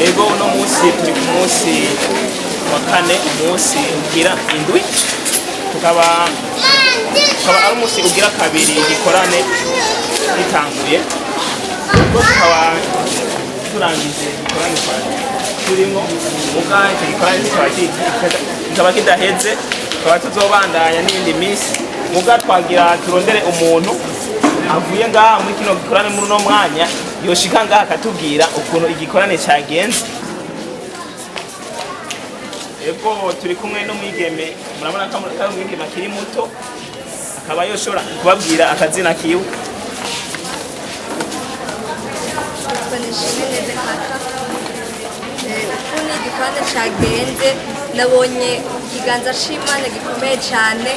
ego uno munsi turi ku munsi wa kane, umunsi ugira indwi, tukaba ari umunsi ugira kabiri igikorane gitanguye, tukaba turangije igikorane turimo muga icyo gikorane kikaba kidaheze, tukaba tuzobandanya n'iyindi minsi muga twagira turondere umuntu avuye ngaha muri kino gikorane muri uno mwanya yoshika ngaha akatubwira ukuntu igikorane cyagenze. Ego turi kumwe n'umwigeme, murabona ko ari umwigeme akiri muto, akaba yoshobora kubabwira akazina kiwe. Ukuntu igikorane cyagenze, nabonye ikiganza c'Imana gikomeye cyane.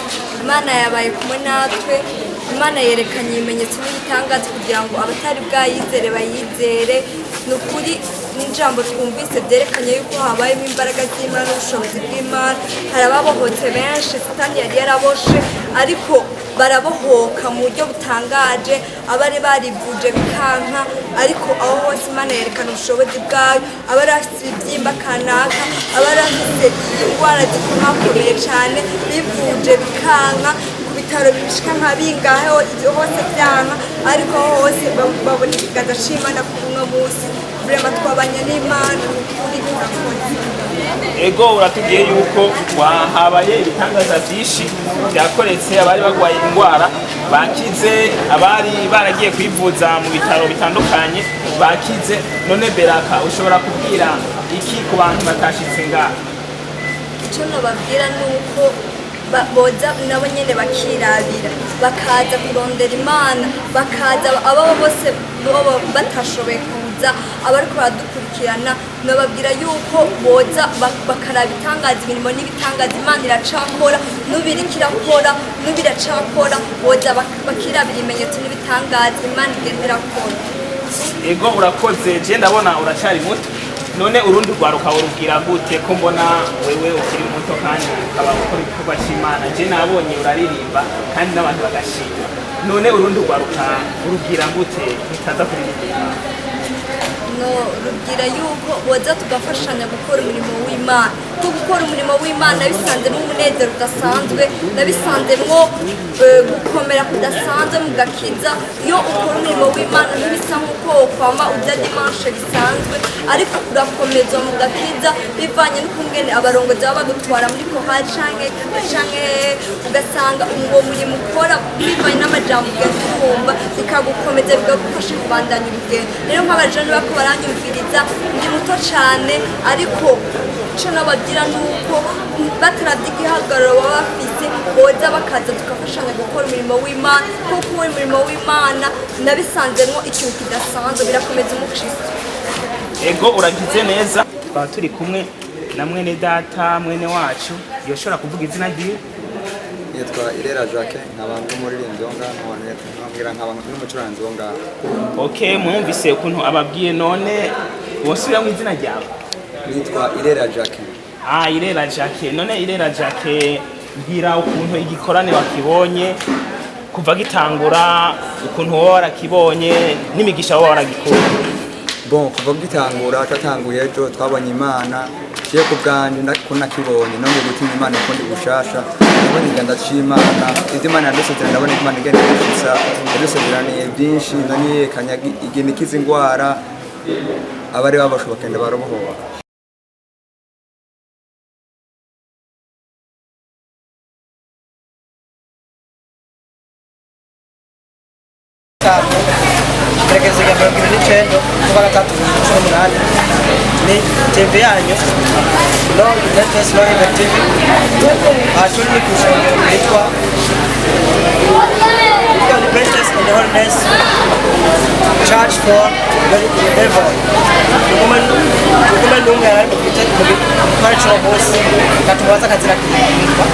Imana yabaye kumwe natwe, Imana yerekanye ibimenyetso n'ibitangaza kugira ngo abatari bwayizere bayizere. Ni ukuri n'ijambo twumvise byerekanye yuko habayemo imbaraga z'Imana n'ubushobozi bw'Imana. Hari ababohotse benshi Satani yari yaraboshe, ariko barabohoka mu buryo butangaje, abari barivuje bikanka, ariko aho hose Imana yerekana ubushobozi bwayo. Abari bafite ibibyimba kanaka, abari bafite indwara zikomakomeye cyane bivuje bikanka, bitaro bishika nka bingahe hose byanka, ariko hose babona ikiganza c'Imana kuri uno munsi. Vrema twabanye n'Imana kuri urakoze. Ego uratubwiye yuko habaye ibitangaza byinshi byakoretse, abari barwaye indwara bakize, abari baragiye kwivuza mu bitaro bitandukanye bakize. None Beraka, ushobora kubwira iki ku bantu batashitse ngaha? Icyo nababwira ni uko boza nabo nyene bakirabira, bakaza kurondera Imana, bakaza abo bose batashoboye kuza, abariko baradukurikirana nababwira yuko boza bakaraba itangaza, imirimo n'ibitangaza Imana iracakora, n'ubiriko irakora n'ubiracakora, boza bakirabira ibimenyetso n'ibitangaza Imana igenda irakora. Ego urakoze, je ndabona uracari muto, none urundi rwaruka urubwira gute ko mbona wewe ukiri muto kandi ukaba ukora igikorwa c'Imana? Je nabonye uraririmba kandi n'abantu bagashima, none urundi rwaruka urubwira gute bitaza kuririmba? No, rubwira yuko boza tugafashanya gukora umurimo w'Imana, ko gukora umurimo w'Imana nabisanzemo umunezero udasanzwe, nabisanzemwo gukomera kudasanzwe mu gakiza. Iyo ukora umurimo w'Imana ntibisa nk'uko wokwama ujya dimanche bisanzwe, ariko urakomeza mu gakiza bivanye n'ukungene abarongozi baba badutwara muri kohari canke ugasanga uwo murimo ukora bivanye n'amajambo ugenda urumva, bikagukomeza bikagufasha kubandanya urugendo. Rero nk'abajene bako baranyumviriza, ndi muto cyane, ariko icyo nababwira ni uko bataravye igihagararo baba bafise, boza bakaza tukafashanya gukora umurimo w'Imana, kuko uwo murimo w'Imana nabisanzemwo ikintu kidasanzwe, birakomeza umukristo. Ego uragize neza, twaba turi kumwe na mwene data, mwene wacu, yoshobora kuvuga izina ryiwe? Yitwa Irera Jacques, nkaba umuririmbyi wo ngaha, nkaba n'umucuranzi wo ngaha. Okay, mwumvise ukuntu ababwiye, none wosubiramwo izina ryawe? Nitwa Irera Jacques. Irera Jacques. None Irera Jacques, mbwira ukuntu igikorane wakibonye kuva gitangura, ukuntu wowe warakibonye n'imigisha wowe waragikura. Bon, kuva gitangura twatanguye ejo twabonye Imana, je ku bwanje nakibonye no mu gutima Imana kundi gushasha, ndabona ikiganza c'Imana, ivyo Imana yadusezeranye, ndabona Imana igenda ishitsa, yadusezeraniye byinshi, naniye kanyagi igenda ikiza ingwara, abari babashoboye bakenda barobohoka. Perezida Mirongo n'icenda kuva gatatu n'umunani ni TV yanyu Long Latest Long TV, turi ni kusengero yitwa The Greatest and the Holiness Church for Devil. Tukume lunga ya cultural boss katuwaza kazira kitwa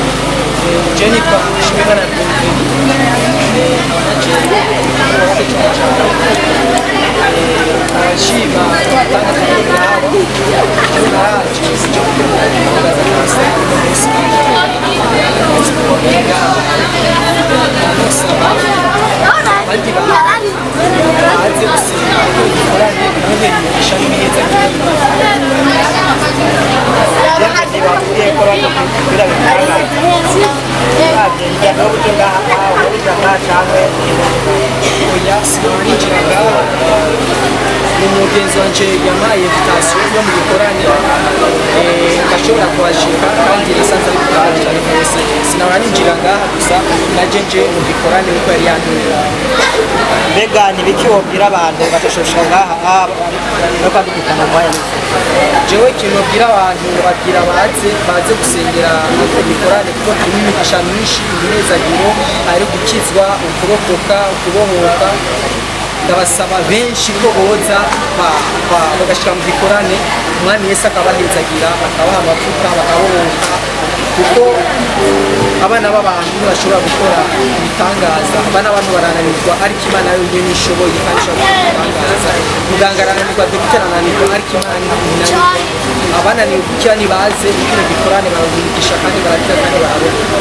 Jenny kwa shimika na Shiva Tanga ikibazo kugira oya sinabinjira ngaha umugenzi wanje yampaye invitation yo mu gikorane ndashobora kuhashika kandi nasanze ari gutanga cyane rwose sinaba ninjira ngaha gusa naje nje mu gikorane uko yari yantumye. mbega nibiki wobwira abantu batashosha ngaha no kwandikana mwanya jewe ikintu nobwira abantu babwira baze gusengera mu gikorane kuko turimo imigisha myinshi iminezagiro ari gukizwa ukurokoka ukubohoka. Ndabasaba benshi ko boza bagashira mu gikorane umwami Yesu akabahezagira akabaha amavuta bakabohoka kuko abana b'abantu ntibashobora gukora ibitangaza abana b'abantu barananirwa ariko Imana yonyine ishoboye kandi ishobora kubitangaza muganga arananirwa dogiteri arananirwa ariko Imana ntinanirwa abananiwe gukira nibaze kino gikorane baravugisha kandi baratera kandi bararokoka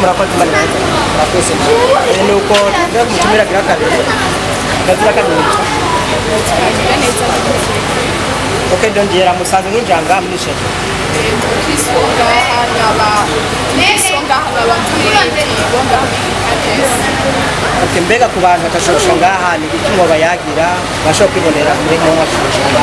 murakoze Imana murakoze nuko tuza kumutumira gira kabiri kazira kabiri ok ndongera musanze mwinjanga mwishe kwisonga nyaba kwisonga haba bonga ok mbega ku bantu batashobora ngaha ni iki ngo bayagira bashobora kwibonera muri mu mwashobora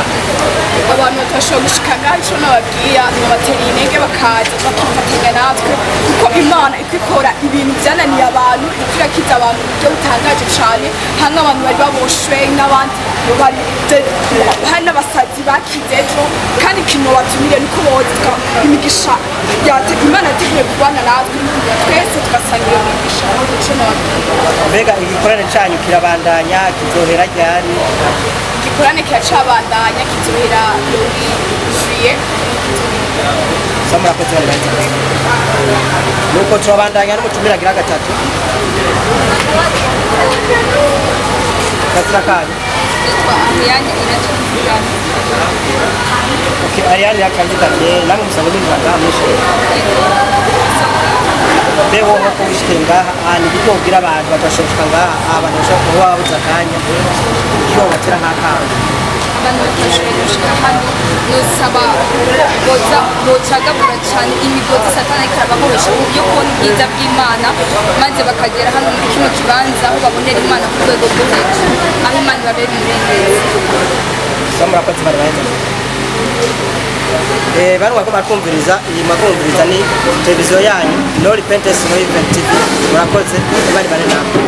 abantu batashobora gushika ngaha ico nababwira babatera intege bakaza bakifatanya natwe kuko Imana ikikora ibintu byananiye abantu ikirakiza abantu byo butangaje cyane hamwe abantu bari baboshwe n'abandi bari hari n'abasazi bakizejo kandi kino batumire niko boza imigisha Imana yateguye kubana natwe twese tugasangira imigisha ico nababwira. mbega igikorane cyanyu kirabandanya kizohera ryari igikorane kiracabandanya kizohera muri juillet murakoze nuko turabandanya n'umutumira gira gatatu kazira kanyu ok Ariane yakaziganye namwe musanzwe mwinjira mwishe beho nko wishike ngaha ni iki wobwira abantu badashobora ngaha abantu bashobora kuba babuze akanya iyo batera nk'akanya abantu batashoboye gushika hano nosaba bocagagura cyane imigozi satani ariko arabakoresha mu buryo kubona ubwiza bw'Imana maze bakagera hano muri kino kibanza aho babonera Imana ku rwego rwo hejuru aho Imana ibabera umurengezi. murakoze bano bariko barakumviriza iyi makumviriza ni televiziyo yanyu No Repentance No Event TV murakoze bari namwe